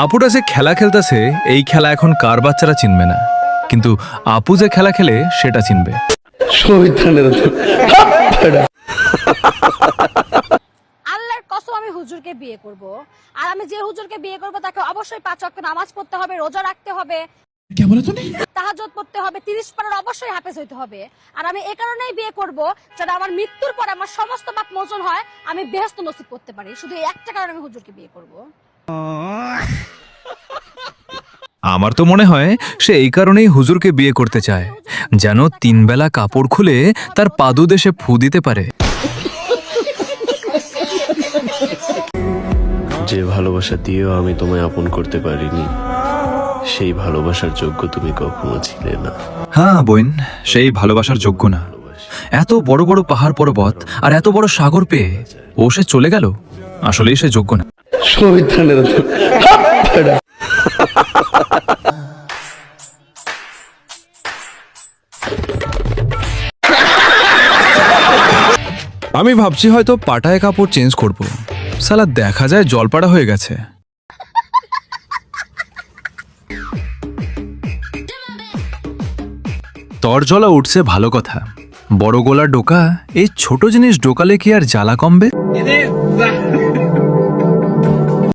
আপুটা যে খেলা খেলতেছে এই খেলা এখন কার বাচ্চারা চিনবে না, কিন্তু আপু যে খেলা খেলে সেটা চিনবে। আল্লাহর কসম আমি হুজুরকে বিয়ে করব, আর আমি যে হুজুরকে বিয়ে করব তাকে অবশ্যই 5 ওয়াক্ত নামাজ পড়তে হবে, রোজা রাখতে হবে, क्या बोला तूने? তাহাজ্জুদ পড়তে হবে, 30 পারার অবশ্যই হাফেজ হইতে হবে। আর আমি এই কারণেই বিয়ে করব যেন আমার মৃত্যুর পরে আমার সমস্ত পাপ মোচন হয়, আমি বেহেশত নসিব করতে পারি। শুধু এই একটা কারণে আমি হুজুরকে বিয়ে করব। আমার তো মনে হয় সে এই কারণেই হুজুরকে বিয়ে করতে চায়, যেন 3 বেলা কাপড় খুলে তার পাদুদেশে ফু দিতে পারে। যে ভালোবাসা দিয়েও আমি তোমায় আপন করতে পারিনি, সেই ভালোবাসার যোগ্য তুমি কখনো ছিলে না। হ্যাঁ বোন, সেই ভালোবাসার যোগ্য না। এত বড় বড় পাহাড় পর্বত আর এত বড় সাগর পেয়ে ও সে চলে গেল, আসলেই সে যোগ্য না। আমি ভাবছি হয়তো পাটায় কাপড় চেঞ্জ করব, সালা দেখা যায় জলপাড়া হয়ে গেছে। তরজলা উঠছে ভালো কথা, বড় গোলা ডোকা এই ছোট জিনিস ডোকালে কি আর জ্বালা কমবে?